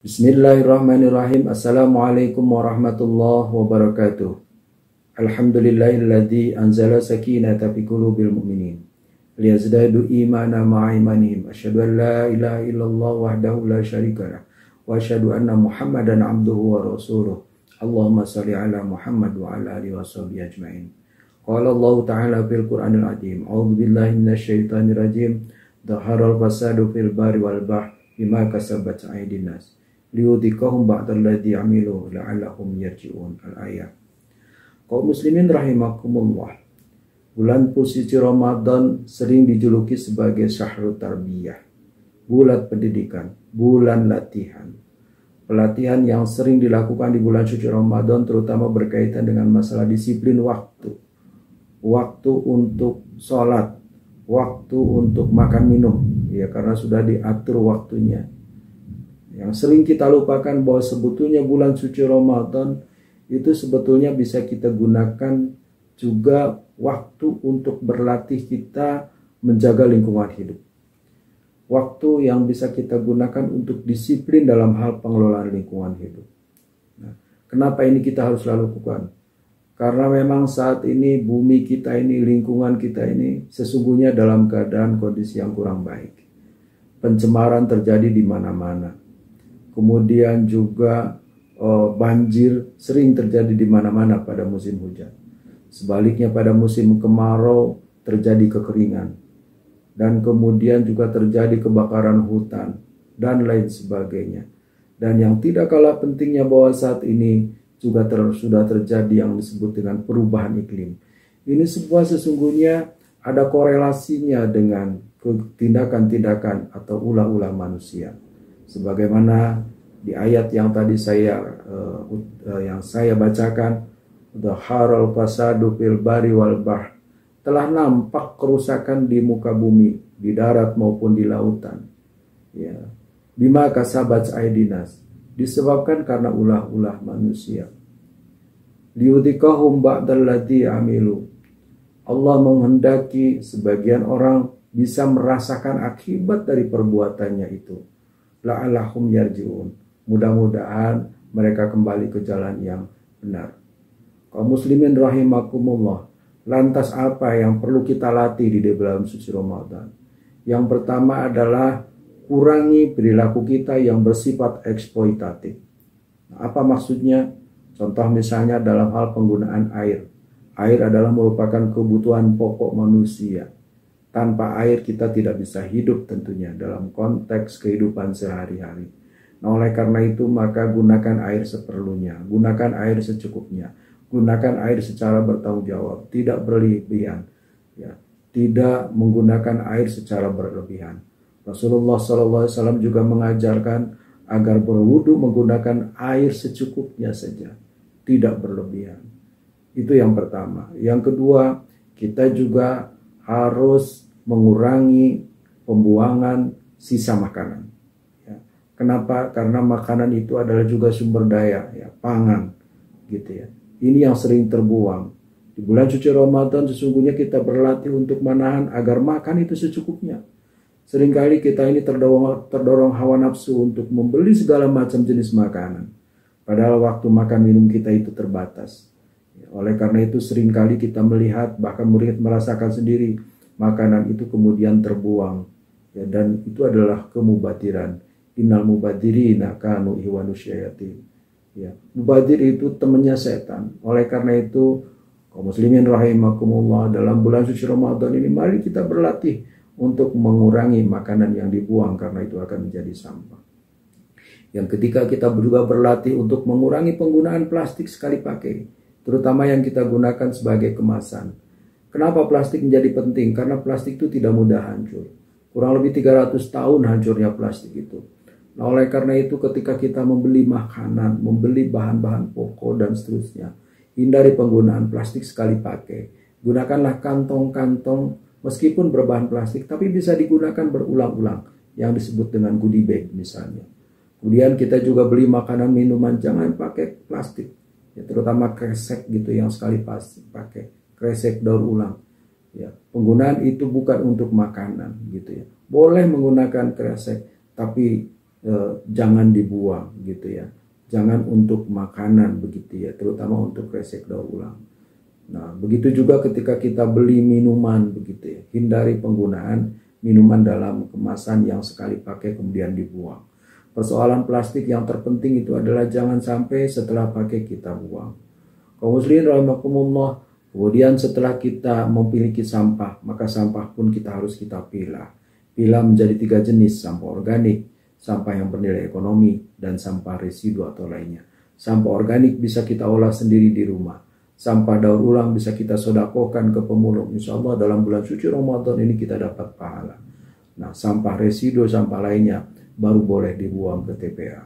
Bismillahirrahmanirrahim. Assalamualaikum warahmatullahi wabarakatuh. Alhamdulillahilladzi anzala sakinata fi qulubil mu'minin liyazdadu imana ma'a imanihim. Asyhadu an la ilaha illallah wahdahu la syarikalah wa asyhadu anna Muhammadan abduhu wa rasuluh. Allahumma shalli ala Muhammad wa ala alihi washabihi ajmain. Qala Allah ta'ala fil Qur'anil azim. A'udzu billahi minasyaitonir rajim. Dhaharal fasadu fil barri wal bahri bima kasabat aydin nas liyudhiqahum ba'dalladzi amilu la'allahum yarji'un. Al-ayat. Kaum muslimin rahimakumullah, bulan suci Ramadan sering dijuluki sebagai syahrul tarbiyah, bulan pendidikan, bulan latihan. Pelatihan yang sering dilakukan di bulan suci Ramadan terutama berkaitan dengan masalah disiplin waktu, waktu untuk sholat, waktu untuk makan minum, ya karena sudah diatur waktunya. Yang sering kita lupakan bahwa sebetulnya bulan suci Ramadan itu sebetulnya bisa kita gunakan juga waktu untuk berlatih kita menjaga lingkungan hidup. Waktu yang bisa kita gunakan untuk disiplin dalam hal pengelolaan lingkungan hidup. Nah, kenapa ini kita harus lakukan? Karena memang saat ini bumi kita ini, lingkungan kita ini sesungguhnya dalam keadaan kondisi yang kurang baik. Pencemaran terjadi di mana-mana. Kemudian juga banjir sering terjadi di mana-mana pada musim hujan. Sebaliknya pada musim kemarau terjadi kekeringan. Dan kemudian juga terjadi kebakaran hutan dan lain sebagainya. Dan yang tidak kalah pentingnya bahwa saat ini juga sudah terjadi yang disebut dengan perubahan iklim. Ini sebuah sesungguhnya ada korelasinya dengan tindakan-tindakan atau ulah-ulah manusia. Sebagaimana di ayat yang tadi saya bacakan, dhaharal fasadu fil barri wal bahr, telah nampak kerusakan di muka bumi, di darat maupun di lautan. Ya, bima kasabat aydinas, disebabkan karena ulah-ulah manusia. Liyudhiqahum ba'dalladzi amilu. Allah menghendaki sebagian orang bisa merasakan akibat dari perbuatannya itu. La'allahum yarji'un. Mudah-mudahan mereka kembali ke jalan yang benar. Kaum muslimin rahimakumullah, lantas apa yang perlu kita latih di dalam suci Ramadan? Yang pertama adalah kurangi perilaku kita yang bersifat eksploitatif. Nah, apa maksudnya? Contoh misalnya dalam hal penggunaan air. Air adalah merupakan kebutuhan pokok manusia. Tanpa air kita tidak bisa hidup tentunya dalam konteks kehidupan sehari-hari. Nah, oleh karena itu maka gunakan air seperlunya, gunakan air secukupnya, gunakan air secara bertanggung jawab, tidak berlebihan, ya, tidak menggunakan air secara berlebihan. Rasulullah SAW juga mengajarkan agar berwudu menggunakan air secukupnya saja, tidak berlebihan. Itu yang pertama. Yang kedua, kita juga harus mengurangi pembuangan sisa makanan. Ya. Kenapa? Karena makanan itu adalah juga sumber daya, ya, pangan, gitu ya. Ini yang sering terbuang. Di bulan suci Ramadan sesungguhnya kita berlatih untuk menahan agar makan itu secukupnya. Seringkali kita ini terdorong hawa nafsu untuk membeli segala macam jenis makanan. Padahal waktu makan minum kita itu terbatas. Oleh karena itu seringkali kita melihat, bahkan murid merasakan sendiri, makanan itu kemudian terbuang. Ya, dan itu adalah kemubadiran. Innal mubadirina kanu ihwanu syayatin. Ya, mubadir itu temannya setan. Oleh karena itu, kaum muslimin rahimakumullah, dalam bulan suci Ramadan ini mari kita berlatih untuk mengurangi makanan yang dibuang karena itu akan menjadi sampah. Yang ketika kita juga berlatih untuk mengurangi penggunaan plastik sekali pakai, terutama yang kita gunakan sebagai kemasan. Kenapa plastik menjadi penting? Karena plastik itu tidak mudah hancur. Kurang lebih 300 tahun hancurnya plastik itu. Nah, oleh karena itu ketika kita membeli makanan, membeli bahan-bahan pokok dan seterusnya, hindari penggunaan plastik sekali pakai. Gunakanlah kantong-kantong meskipun berbahan plastik, tapi bisa digunakan berulang-ulang, yang disebut dengan goodie bag misalnya. Kemudian kita juga beli makanan minuman, jangan pakai plastik, ya, terutama kresek gitu yang sekali pakai, kresek daur ulang. Ya, penggunaan itu bukan untuk makanan gitu ya. Boleh menggunakan kresek, tapi jangan dibuang gitu ya. Jangan untuk makanan begitu ya, terutama untuk resek daur ulang. Nah, begitu juga ketika kita beli minuman begitu ya, hindari penggunaan minuman dalam kemasan yang sekali pakai kemudian dibuang. Persoalan plastik yang terpenting itu adalah jangan sampai setelah pakai kita buang. Kaum muslimin rahimakumullah, kemudian setelah kita memiliki sampah, maka sampah pun kita harus kita pilah. Pilah menjadi 3 jenis, sampah organik, sampah yang bernilai ekonomi, dan sampah residu atau lainnya. Sampah organik bisa kita olah sendiri di rumah. Sampah daur ulang bisa kita sedekahkan ke pemulung. Insya Allah dalam bulan suci Ramadan ini kita dapat pahala. Nah, sampah residu, sampah lainnya baru boleh dibuang ke TPA.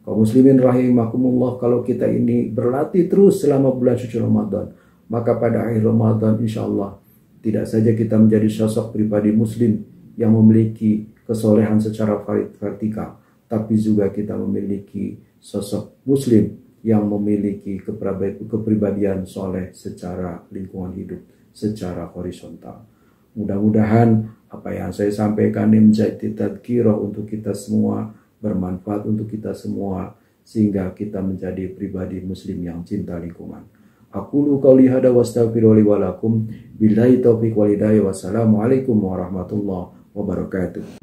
Kaum muslimin rahimakumullah, kalau kita ini berlatih terus selama bulan suci Ramadan, maka pada akhir Ramadan insya Allah tidak saja kita menjadi sosok pribadi muslim yang memiliki kesolehan secara vertikal, tapi juga kita memiliki sosok muslim yang memiliki kepribadian soleh secara lingkungan hidup, secara horizontal. Mudah-mudahan apa yang saya sampaikan ini menjadi tadkirah untuk kita semua, bermanfaat untuk kita semua, sehingga kita menjadi pribadi muslim yang cinta lingkungan. Aqulu qauli hadza wa astaghfirullahi wa lakum. Billahi taufiq wal hidayah. Wassalamualaikum warahmatullahi wabarakatuh.